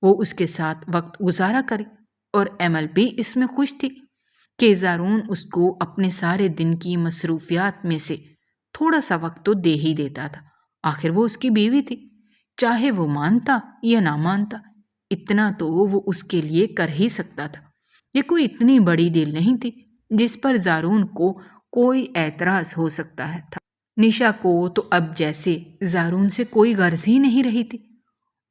وہ اس کے ساتھ وقت گزارا کرے، اور ایمل بھی اس میں خوش تھی کہ زارون اس کو اپنے سارے دن کی مصروفیات میں سے تھوڑا سا وقت تو دے ہی دیتا تھا۔ آخر وہ اس کی بیوی تھی، چاہے وہ مانتا یا نہ مانتا، اتنا تو وہ اس کے لیے کر ہی سکتا تھا۔ یہ کوئی اتنی بڑی ڈیل نہیں تھی جس پر زارون کو کوئی اعتراض ہو سکتا تھا۔ نشا کو تو اب جیسے زارون سے کوئی غرض ہی نہیں رہی تھی۔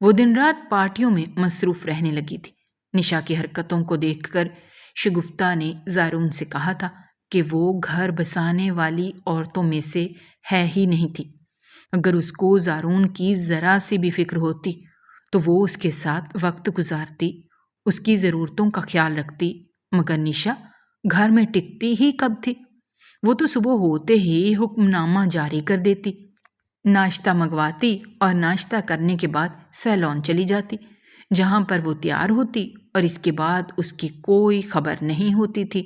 وہ دن رات پارٹیوں میں مصروف رہنے لگی تھی۔ نشا کی حرکتوں کو دیکھ کر شگفتہ نے زارون سے کہا تھا کہ وہ گھر بسانے والی عورتوں میں سے ہے ہی نہیں تھی۔ اگر اس کو زارون کی ذرا سی بھی فکر ہوتی تو وہ اس کے ساتھ وقت گزارتی، اس کی ضرورتوں کا خیال رکھتی، مگر نشا گھر میں ٹکتی ہی کب تھی؟ وہ تو صبح ہوتے ہی حکم نامہ جاری کر دیتی، ناشتہ منگواتی اور ناشتہ کرنے کے بعد سیلون چلی جاتی، جہاں پر وہ تیار ہوتی، اور اس کے بعد اس کی کوئی خبر نہیں ہوتی تھی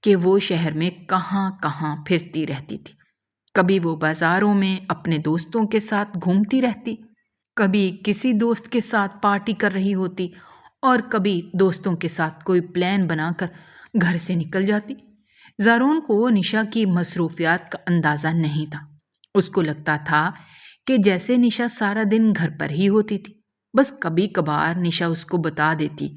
کہ وہ شہر میں کہاں کہاں پھرتی رہتی تھی۔ کبھی وہ بازاروں میں اپنے دوستوں کے ساتھ گھومتی رہتی، کبھی کسی دوست کے ساتھ پارٹی کر رہی ہوتی، اور کبھی دوستوں کے ساتھ کوئی پلان بنا کر گھر سے نکل جاتی۔ زارون کو نشا کی مصروفیات کا اندازہ نہیں تھا۔ اس کو لگتا تھا کہ جیسے نشا سارا دن گھر پر ہی ہوتی تھی، بس کبھی کبھار نشا اس کو بتا دیتی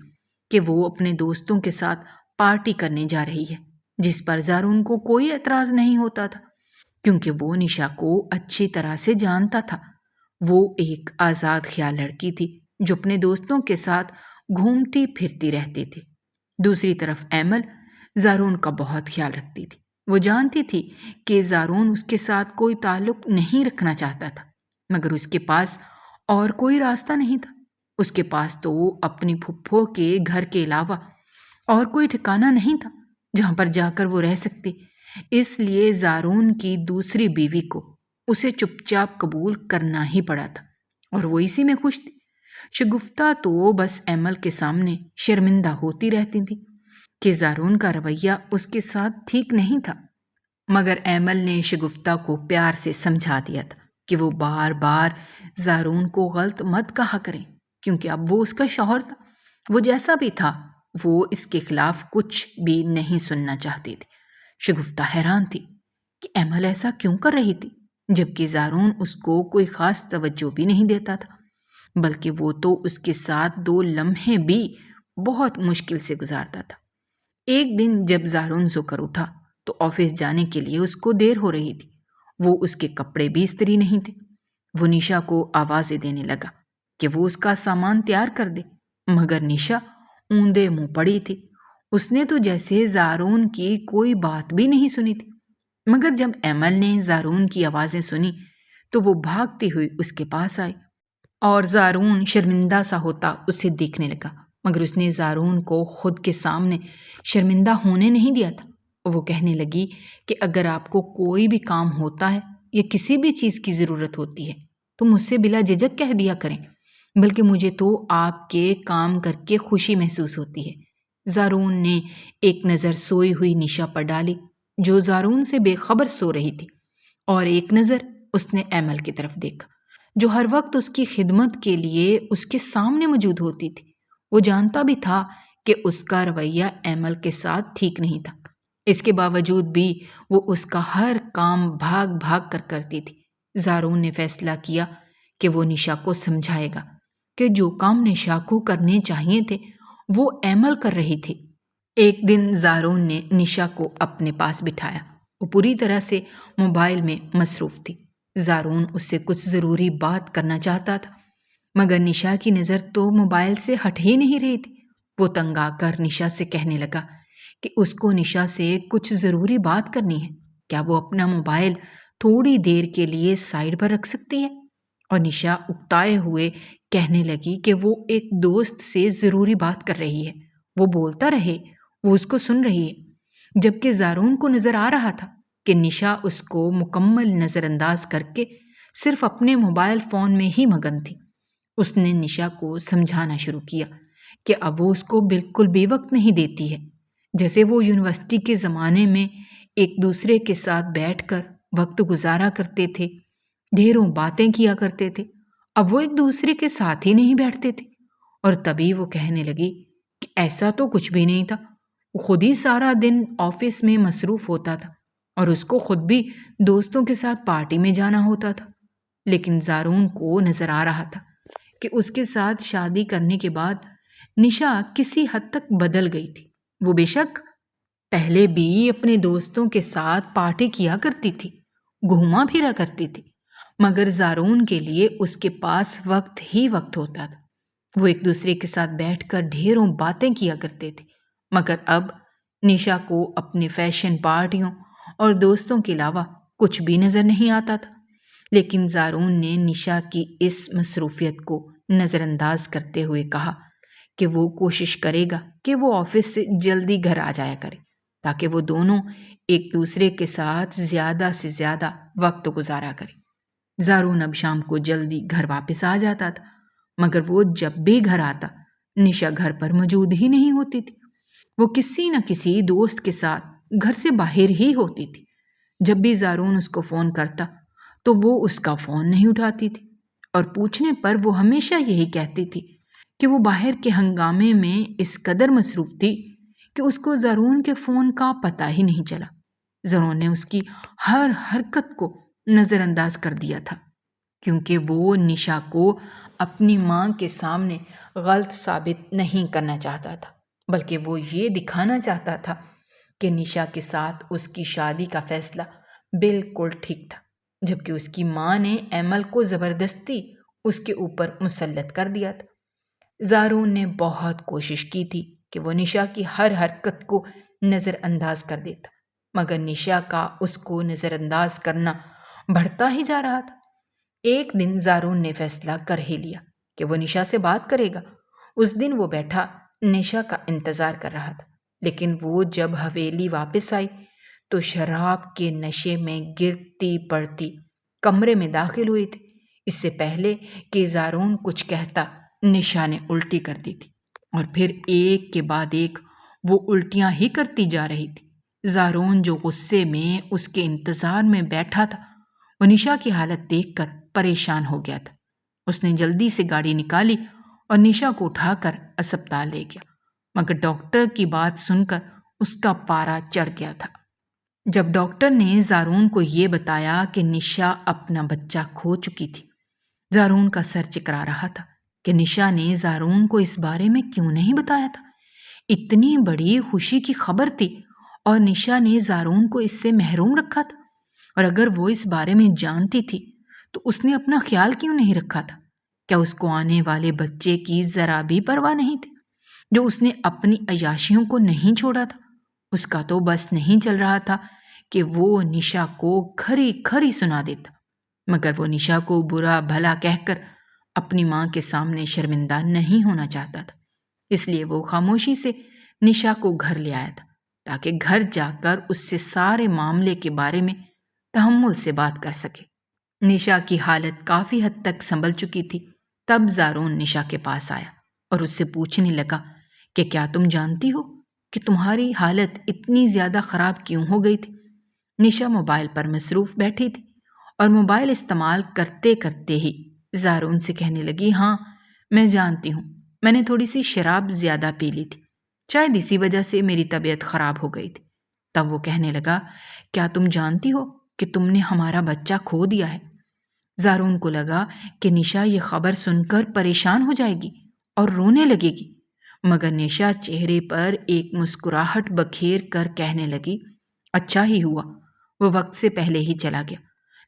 کہ وہ اپنے دوستوں کے ساتھ پارٹی کرنے جا رہی ہے، جس پر زارون کو کوئی اعتراض نہیں ہوتا تھا، کیونکہ وہ نشا کو اچھی طرح سے جانتا تھا۔ وہ ایک آزاد خیال لڑکی تھی جو اپنے دوستوں کے ساتھ گھومتی پھرتی رہتی تھی۔ دوسری طرف ایمل زارون کا بہت خیال رکھتی تھی۔ وہ جانتی تھی کہ زارون اس کے ساتھ کوئی تعلق نہیں رکھنا چاہتا تھا، مگر اس کے پاس اور کوئی راستہ نہیں تھا۔ اس کے پاس تو اپنی پھپھو کے گھر کے علاوہ اور کوئی ٹھکانہ نہیں تھا جہاں پر جا کر وہ رہ سکتی۔ اس لیے زارون کی دوسری بیوی کو اسے چپ چاپ قبول کرنا ہی پڑا تھا، اور وہ اسی میں خوش تھی۔ شگفتہ تو بس ایمل کے سامنے شرمندہ ہوتی رہتی تھی کہ زارون کا رویہ اس کے ساتھ ٹھیک نہیں تھا، مگر ایمل نے شگفتہ کو پیار سے سمجھا دیا تھا کہ وہ بار بار زارون کو غلط مت کہا کریں، کیونکہ اب وہ اس کا شوہر تھا۔ وہ جیسا بھی تھا، وہ اس کے خلاف کچھ بھی نہیں سننا چاہتی تھی۔ شگفتہ حیران تھی کہ ایمل ایسا کیوں کر رہی تھی، جبکہ زارون اس کو کوئی خاص توجہ بھی نہیں دیتا تھا، بلکہ وہ تو اس کے ساتھ 2 لمحے بھی بہت مشکل سے گزارتا تھا۔ ایک دن جب زارون سو کر اٹھا تو آفس جانے کے لیے اس کو دیر ہو رہی تھی۔ وہ اس کے کپڑے بھی استری نہیں تھے۔ وہ نشا کو آوازیں دینے لگا کہ وہ اس کا سامان تیار کر دے، مگر نشا اوندے منہ پڑی تھی۔ اس نے تو جیسے زارون کی کوئی بات بھی نہیں سنی تھی، مگر جب ایمل نے زارون کی آوازیں سنی تو وہ بھاگتی ہوئی اس کے پاس آئی، اور زارون شرمندہ سا ہوتا اسے دیکھنے لگا، مگر اس نے زارون کو خود کے سامنے شرمندہ ہونے نہیں دیا تھا۔ وہ کہنے لگی کہ اگر آپ کو کوئی بھی کام ہوتا ہے یا کسی بھی چیز کی ضرورت ہوتی ہے تو مجھ سے بلا جھجک کہہ دیا کریں، بلکہ مجھے تو آپ کے کام کر کے خوشی محسوس ہوتی ہے۔ زارون نے ایک نظر سوئی ہوئی نشا پر ڈالی جو زارون سے بے خبر سو رہی تھی، اور ایک نظر اس نے ایمل کی طرف دیکھا جو ہر وقت اس کی خدمت کے لیے اس کے سامنے موجود ہوتی تھی۔ وہ جانتا بھی تھا کہ اس کا رویہ ایمل کے ساتھ ٹھیک نہیں تھا، اس کے باوجود بھی وہ اس کا ہر کام بھاگ بھاگ کر کرتی تھی۔ زارون نے فیصلہ کیا کہ وہ نشا کو سمجھائے گا کہ جو کام نشا کو کرنے چاہیے تھے وہ ایمل کر رہی تھی۔ ایک دن زارون نے نشا کو اپنے پاس بٹھایا۔ وہ پوری طرح سے موبائل میں مصروف تھی۔ زارون اس سے کچھ ضروری بات کرنا چاہتا تھا، مگر نشا کی نظر تو موبائل سے ہٹ ہی نہیں رہی تھی۔ وہ تنگ آ کر نشا سے کہنے لگا کہ اس کو نشا سے کچھ ضروری بات کرنی ہے، کیا وہ اپنا موبائل تھوڑی دیر کے لیے سائڈ پر رکھ سکتی ہے؟ اور نشا اکتائے ہوئے کہنے لگی کہ وہ ایک دوست سے ضروری بات کر رہی ہے، وہ بولتا رہے، وہ اس کو سن رہی ہے، جبکہ زارون کو نظر آ رہا تھا کہ نشا اس کو مکمل نظر انداز کر کے صرف اپنے موبائل فون میں ہی مگن تھی۔ اس نے نشا کو سمجھانا شروع کیا کہ اب وہ اس کو بالکل بھی وقت نہیں دیتی ہے، جیسے وہ یونیورسٹی کے زمانے میں ایک دوسرے کے ساتھ بیٹھ کر وقت گزارا کرتے تھے، ڈھیروں باتیں کیا کرتے تھے۔ اب وہ ایک دوسرے کے ساتھ ہی نہیں بیٹھتے تھے۔ اور تبھی وہ کہنے لگی کہ ایسا تو کچھ بھی نہیں تھا، وہ خود ہی سارا دن آفس میں مصروف ہوتا تھا اور اس کو خود بھی دوستوں کے ساتھ پارٹی میں جانا ہوتا تھا۔ لیکن زارون کو نظر آ رہا تھا کہ اس کے ساتھ شادی کرنے کے بعد نشا کسی حد تک بدل گئی تھی۔ وہ بے شک پہلے بھی اپنے دوستوں کے ساتھ پارٹی کیا کرتی تھی، گھوما پھرا کرتی تھی، مگر زارون کے لیے اس کے پاس وقت ہی وقت ہوتا تھا۔ وہ ایک دوسرے کے ساتھ بیٹھ کر ڈھیروں باتیں کیا کرتے تھے، مگر اب نشا کو اپنے فیشن پارٹیوں اور دوستوں کے علاوہ کچھ بھی نظر نہیں آتا تھا۔ لیکن زارون نے نشا کی اس مصروفیت کو نظر انداز کرتے ہوئے کہا کہ وہ کوشش کرے گا کہ وہ آفس سے جلدی گھر آ جایا کرے تاکہ وہ دونوں ایک دوسرے کے ساتھ زیادہ سے زیادہ وقت گزارا کرے۔ زارون اب شام کو جلدی گھر واپس آ جاتا تھا، مگر وہ جب بھی گھر آتا نشا گھر پر موجود ہی نہیں ہوتی تھی۔ وہ کسی نہ کسی دوست کے ساتھ گھر سے باہر ہی ہوتی تھی۔ جب بھی زارون اس کو فون کرتا تو وہ اس کا فون نہیں اٹھاتی تھی، اور پوچھنے پر وہ ہمیشہ یہی کہتی تھی کہ وہ باہر کے ہنگامے میں اس قدر مصروف تھی کہ اس کو زارون کے فون کا پتہ ہی نہیں چلا۔ زارون نے اس کی ہر حرکت کو نظر انداز کر دیا تھا، کیونکہ وہ نشا کو اپنی ماں کے سامنے غلط ثابت نہیں کرنا چاہتا تھا، بلکہ وہ یہ دکھانا چاہتا تھا کہ نشا کے ساتھ اس کی شادی کا فیصلہ بالکل ٹھیک تھا، جبکہ اس کی ماں نے ایمل کو زبردستی اس کے اوپر مسلط کر دیا تھا۔ زارون نے بہت کوشش کی تھی کہ وہ نشا کی ہر حرکت کو نظر انداز کر دیتا، مگر نشا کا اس کو نظر انداز کرنا بڑھتا ہی جا رہا تھا۔ ایک دن زارون نے فیصلہ کر ہی لیا کہ وہ نشا سے بات کرے گا۔ اس دن وہ بیٹھا نشا کا انتظار کر رہا تھا، لیکن وہ جب حویلی واپس آئی تو شراب کے نشے میں گرتی پڑتی کمرے میں داخل ہوئی تھی۔ اس سے پہلے کہ زارون کچھ کہتا، نشا نے الٹی کر دی تھی، اور پھر ایک کے بعد ایک وہ الٹیاں ہی کرتی جا رہی تھی۔ زارون جو غصے میں اس کے انتظار میں بیٹھا تھا، وہ نشا کی حالت دیکھ کر پریشان ہو گیا تھا۔ اس نے جلدی سے گاڑی نکالی اور نشا کو اٹھا کر اسپتال لے گیا، مگر ڈاکٹر کی بات سن کر اس کا پارا چڑھ گیا تھا۔ جب ڈاکٹر نے زارون کو یہ بتایا کہ نشا اپنا بچہ کھو چکی تھی، زارون کا سر چکرا رہا تھا کہ نشا نے زارون کو اس بارے میں کیوں نہیں بتایا تھا۔ اتنی بڑی خوشی کی خبر تھی اور نشا نے زارون کو اس سے محروم رکھا تھا، اور اگر وہ اس بارے میں جانتی تھی تو اس نے اپنا خیال کیوں نہیں رکھا تھا؟ کیا اس کو آنے والے بچے کی ذرا بھی پرواہ نہیں تھی؟ جو اس نے اپنی عیاشیوں کو نہیں چھوڑا تھا، اس کا تو بس نہیں چل رہا تھا کہ وہ نشا کو کھری کھری سنا دیتا، مگر وہ نشا کو برا بھلا کہہ کر اپنی ماں کے سامنے شرمندہ نہیں ہونا چاہتا تھا۔ اس لیے وہ خاموشی سے نشا کو گھر لے آیا تھا، تاکہ گھر جا کر اس سے سارے معاملے کے بارے میں تحمل سے بات کر سکے۔ نشا کی حالت کافی حد تک سنبھل چکی تھی۔ تب زارون نشا کے پاس آیا اور اس سے پوچھنے لگا کہ کیا تم جانتی ہو کہ تمہاری حالت اتنی زیادہ خراب کیوں ہو گئی تھی؟ نشا موبائل پر مصروف بیٹھی تھی اور موبائل استعمال کرتے کرتے ہی زارون سے کہنے لگی، ہاں میں جانتی ہوں، میں نے تھوڑی سی شراب زیادہ پی لی تھی، شاید اسی وجہ سے میری طبیعت خراب ہو گئی تھی۔ تب وہ کہنے لگا، کیا تم جانتی ہو کہ تم نے ہمارا بچہ کھو دیا ہے؟ زارون کو لگا کہ نشا یہ خبر سن کر پریشان ہو جائے گی اور رونے لگے گی، مگر نشا چہرے پر ایک مسکراہٹ بکھیر کر کہنے لگی، اچھا ہی ہوا وہ وقت سے پہلے ہی چلا گیا،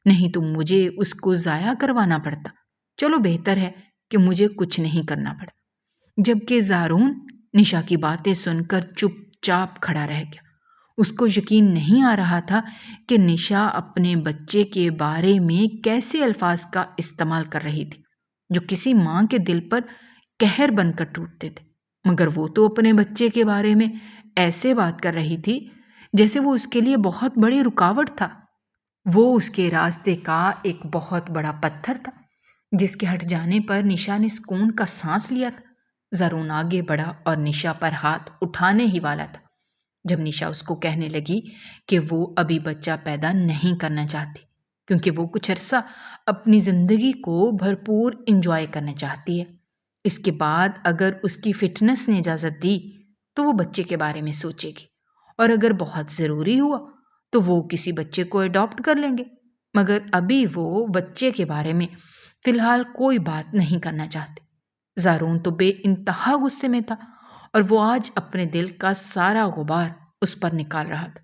نہیں تو مجھے اس کو ضائع کروانا پڑتا۔ چلو بہتر ہے کہ مجھے کچھ نہیں کرنا پڑا۔ جبکہ زارون نشا کی باتیں سن کر چپ چاپ کھڑا رہ گیا۔ اس کو یقین نہیں آ رہا تھا کہ نشا اپنے بچے کے بارے میں کیسے الفاظ کا استعمال کر رہی تھی جو کسی ماں کے دل پر قہر بن کر ٹوٹتے تھے، مگر وہ تو اپنے بچے کے بارے میں ایسے بات کر رہی تھی جیسے وہ اس کے لیے بہت بڑی رکاوٹ تھا۔ وہ اس کے راستے کا ایک بہت بڑا پتھر تھا جس کے ہٹ جانے پر نشا نے سکون کا سانس لیا تھا۔ زارون آگے بڑھا اور نشا پر ہاتھ اٹھانے ہی والا تھا جب نشا اس کو کہنے لگی کہ وہ ابھی بچہ پیدا نہیں کرنا چاہتی، کیونکہ وہ کچھ عرصہ اپنی زندگی کو بھرپور انجوائے کرنا چاہتی ہے۔ اس کے بعد اگر اس کی فٹنس نے اجازت دی تو وہ بچے کے بارے میں سوچے گی، اور اگر بہت ضروری ہوا تو وہ کسی بچے کو اڈاپٹ کر لیں گے، مگر ابھی وہ بچے کے بارے میں فی الحال کوئی بات نہیں کرنا چاہتے۔ زارون تو بے انتہا غصے میں تھا اور وہ آج اپنے دل کا سارا غبار اس پر نکال رہا تھا۔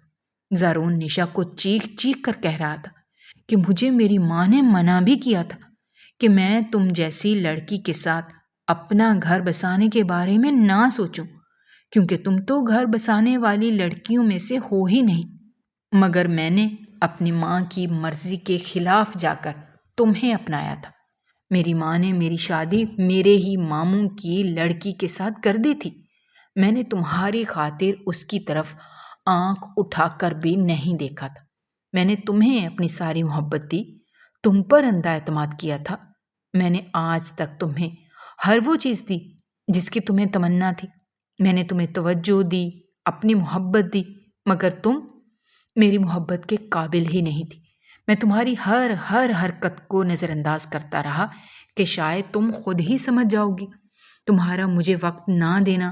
زارون نشا کو چیخ چیخ کر کہہ رہا تھا کہ مجھے میری ماں نے منع بھی کیا تھا کہ میں تم جیسی لڑکی کے ساتھ اپنا گھر بسانے کے بارے میں نہ سوچوں، کیونکہ تم تو گھر بسانے والی لڑکیوں میں سے ہو ہی نہیں، مگر میں نے اپنی ماں کی مرضی کے خلاف جا کر تمہیں اپنایا تھا۔ میری ماں نے میری شادی میرے ہی ماموں کی لڑکی کے ساتھ کر دی تھی۔ میں نے تمہاری خاطر اس کی طرف آنکھ اٹھا کر بھی نہیں دیکھا تھا۔ میں نے تمہیں اپنی ساری محبت دی، تم پر اندھا اعتماد کیا تھا۔ میں نے آج تک تمہیں ہر وہ چیز دی جس کی تمہیں تمنا تھی۔ میں نے تمہیں توجہ دی، اپنی محبت دی، مگر تم میری محبت کے قابل ہی نہیں تھی۔ میں تمہاری ہر حرکت کو نظر انداز کرتا رہا کہ شاید تم خود ہی سمجھ جاؤ گی۔ تمہارا مجھے وقت نہ دینا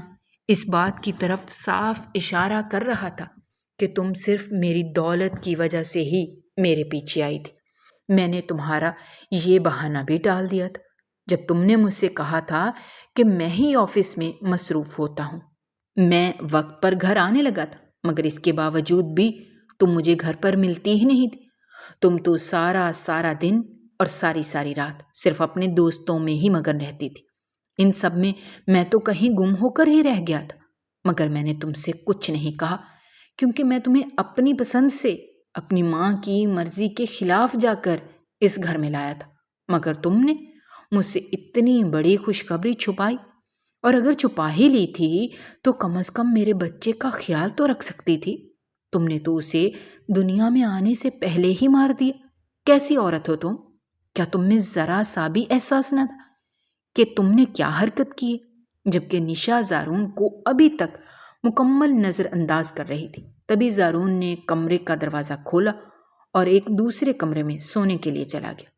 اس بات کی طرف صاف اشارہ کر رہا تھا کہ تم صرف میری دولت کی وجہ سے ہی میرے پیچھے آئی تھی۔ میں نے تمہارا یہ بہانہ بھی ٹال دیا تھا جب تم نے مجھ سے کہا تھا کہ میں ہی آفس میں مصروف ہوتا ہوں۔ میں وقت پر گھر آنے لگا تھا، مگر اس کے باوجود بھی تم مجھے گھر پر ملتی ہی نہیں تھی۔ تم تو سارا دن اور ساری رات صرف اپنے دوستوں میں ہی مگن رہتی تھی۔ ان سب میں تو کہیں گم ہو کر ہی رہ گیا تھا، مگر میں نے تم سے کچھ نہیں کہا کیونکہ میں تمہیں اپنی پسند سے، اپنی ماں کی مرضی کے خلاف جا کر اس گھر میں لایا تھا، مگر تم نے مجھ سے اتنی بڑی خوشخبری چھپائی، اور اگر چھپا ہی لی تھی تو کم از کم میرے بچے کا خیال تو رکھ سکتی تھی۔ تم نے تو اسے دنیا میں آنے سے پہلے ہی مار دیا۔ کیسی عورت ہو تم؟ کیا تم میں ذرا سا بھی احساس نہ تھا کہ تم نے کیا حرکت کی ہے؟ جبکہ نشا زارون کو ابھی تک مکمل نظر انداز کر رہی تھی، تبھی زارون نے کمرے کا دروازہ کھولا اور ایک دوسرے کمرے میں سونے کے لیے چلا گیا۔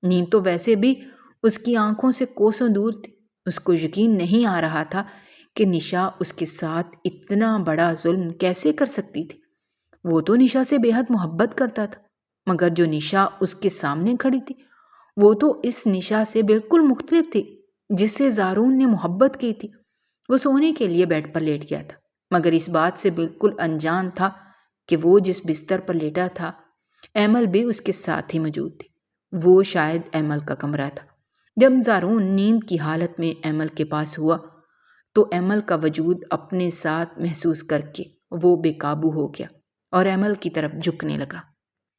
نیند تو ویسے بھی اس کی آنکھوں سے کوسوں دور تھی۔ اس کو یقین نہیں آ رہا تھا کہ نشا اس کے ساتھ اتنا بڑا ظلم کیسے کر سکتی تھی۔ وہ تو نشا سے بے حد محبت کرتا تھا، مگر جو نشا اس کے سامنے کھڑی تھی وہ تو اس نشا سے بالکل مختلف تھی جس سے زارون نے محبت کی تھی۔ وہ سونے کے لیے بیڈ پر لیٹ گیا تھا، مگر اس بات سے بالکل انجان تھا کہ وہ جس بستر پر لیٹا تھا ایمل بھی اس کے ساتھ ہی موجود تھی۔ وہ شاید ایمل کا کمرہ تھا۔ جب زارون نیند کی حالت میں ایمل کے پاس ہوا تو ایمل کا وجود اپنے ساتھ محسوس کر کے وہ بے قابو ہو گیا اور ایمل کی طرف جھکنے لگا۔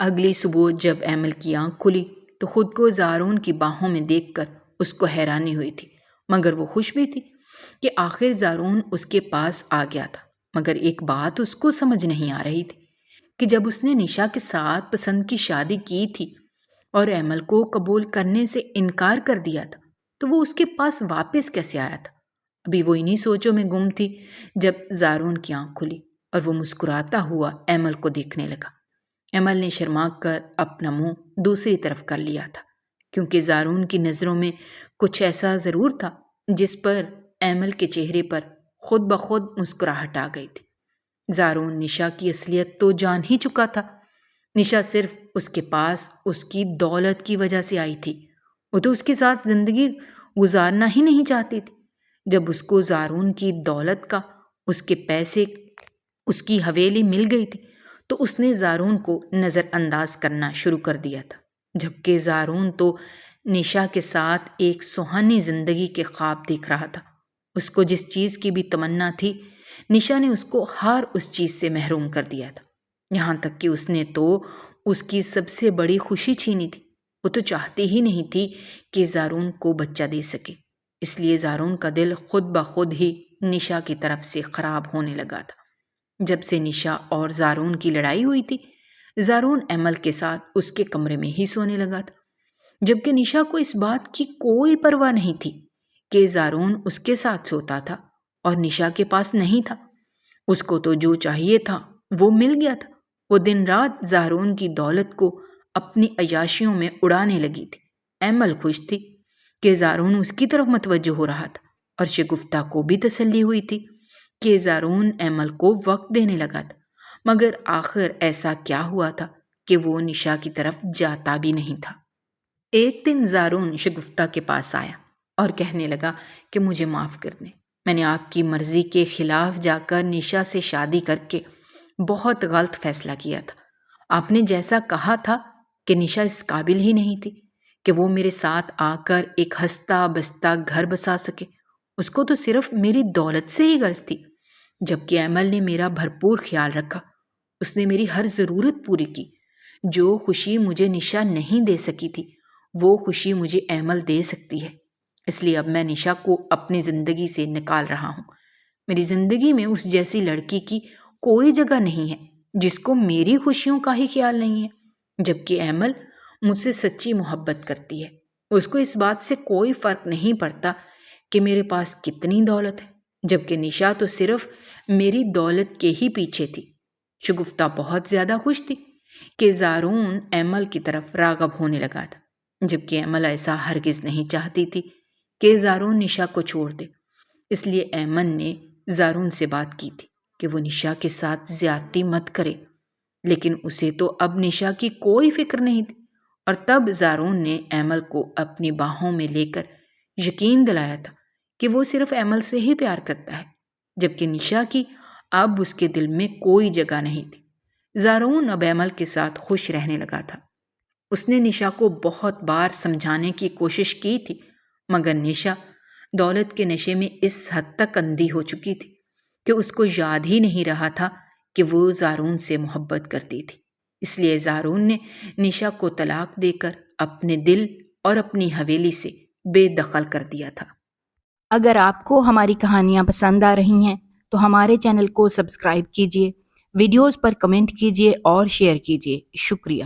اگلی صبح جب ایمل کی آنکھ کھلی تو خود کو زارون کی باہوں میں دیکھ کر اس کو حیرانی ہوئی تھی، مگر وہ خوش بھی تھی کہ آخر زارون اس کے پاس آ گیا تھا۔ مگر ایک بات اس کو سمجھ نہیں آ رہی تھی کہ جب اس نے نشا کے ساتھ پسند کی شادی کی تھی اور ایمل کو قبول کرنے سے انکار کر دیا تھا تو وہ اس کے پاس واپس کیسے آیا تھا؟ ابھی وہ انہی سوچوں میں گم تھی جب زارون کی آنکھ کھلی اور وہ مسکراتا ہوا ایمل کو دیکھنے لگا۔ ایمل نے شرما کر اپنا منہ دوسری طرف کر لیا تھا، کیونکہ زارون کی نظروں میں کچھ ایسا ضرور تھا جس پر ایمل کے چہرے پر خود بخود مسکراہٹ آ گئی تھی۔ زارون نشا کی اصلیت تو جان ہی چکا تھا۔ نشا صرف اس کے پاس اس کی دولت کی وجہ سے آئی تھی، وہ تو اس کے ساتھ زندگی گزارنا ہی نہیں چاہتی تھی۔ جب اس کو زارون کی دولت کا، اس کے پیسے، اس کی حویلی مل گئی تھی تو اس نے زارون کو نظر انداز کرنا شروع کر دیا تھا، جبکہ زارون تو نشا کے ساتھ ایک سہانی زندگی کے خواب دیکھ رہا تھا۔ اس کو جس چیز کی بھی تمنا تھی نشا نے اس کو ہر اس چیز سے محروم کر دیا تھا، یہاں تک کہ اس نے تو اس کی سب سے بڑی خوشی چھینی تھی۔ وہ تو چاہتی ہی نہیں تھی کہ زارون کو بچہ دے سکے، اس لیے زارون کا دل خود بخود ہی نشا کی طرف سے خراب ہونے لگا تھا۔ جب سے نشا اور زارون کی لڑائی ہوئی تھی زارون ایمل کے ساتھ اس کے کمرے میں ہی سونے لگا تھا، جبکہ نشا کو اس بات کی کوئی پرواہ نہیں تھی کہ زارون اس کے ساتھ سوتا تھا اور نشا کے پاس نہیں تھا۔ اس کو تو جو چاہیے تھا وہ مل گیا تھا۔ وہ دن رات زارون کی دولت کو اپنی عیاشیوں میں اڑانے لگی تھی۔ ایمل خوش تھی کہ زارون اس کی طرف متوجہ ہو رہا تھا، اور شگفتہ کو بھی تسلی ہوئی تھی کہ زارون ایمل کو وقت دینے لگا تھا، مگر آخر ایسا کیا ہوا تھا کہ وہ نشا کی طرف جاتا بھی نہیں تھا۔ ایک دن زارون شگفتہ کے پاس آیا اور کہنے لگا کہ مجھے معاف کر دیں، میں نے آپ کی مرضی کے خلاف جا کر نشا سے شادی کر کے بہت غلط فیصلہ کیا تھا۔ آپ نے جیسا کہا تھا کہ نشا اس قابل ہی نہیں تھی کہ وہ میرے ساتھ آ کر ایک ہنستا بستا گھر بسا سکے، اس کو تو صرف میری دولت سے ہی غرض تھی، جبکہ ایمل نے میرا بھرپور خیال رکھا، اس نے میری ہر ضرورت پوری کی۔ جو خوشی مجھے نشا نہیں دے سکی تھی وہ خوشی مجھے ایمل دے سکتی ہے، اس لیے اب میں نشا کو اپنی زندگی سے نکال رہا ہوں۔ میری زندگی میں اس جیسی لڑکی کی کوئی جگہ نہیں ہے جس کو میری خوشیوں کا ہی خیال نہیں ہے، جبکہ ایمل مجھ سے سچی محبت کرتی ہے۔ اس کو اس بات سے کوئی فرق نہیں پڑتا کہ میرے پاس کتنی دولت ہے، جبکہ نشا تو صرف میری دولت کے ہی پیچھے تھی۔ شگفتہ بہت زیادہ خوش تھی کہ زارون ایمل کی طرف راغب ہونے لگا تھا، جبکہ ایمل ایسا ہرگز نہیں چاہتی تھی کہ زارون نشا کو چھوڑ دے۔ اس لیے ایمن نے زارون سے بات کی تھی کہ وہ نشا کے ساتھ زیادتی مت کرے، لیکن اسے تو اب نشا کی کوئی فکر نہیں تھی، اور تب زارون نے ایمل کو اپنی باہوں میں لے کر یقین دلایا تھا کہ وہ صرف ایمل سے ہی پیار کرتا ہے، جبکہ نشا کی اب اس کے دل میں کوئی جگہ نہیں تھی۔ زارون اب ایمل کے ساتھ خوش رہنے لگا تھا۔ اس نے نشا کو بہت بار سمجھانے کی کوشش کی تھی، مگر نشا دولت کے نشے میں اس حد تک اندھی ہو چکی تھی کہ اس کو یاد ہی نہیں رہا تھا کہ وہ زارون سے محبت کرتی تھی، اس لیے زارون نے نشا کو طلاق دے کر اپنے دل اور اپنی حویلی سے بے دخل کر دیا تھا۔ اگر آپ کو ہماری کہانیاں پسند آ رہی ہیں تو ہمارے چینل کو سبسکرائب کیجیے، ویڈیوز پر کمنٹ کیجیے اور شیئر کیجیے۔ شکریہ۔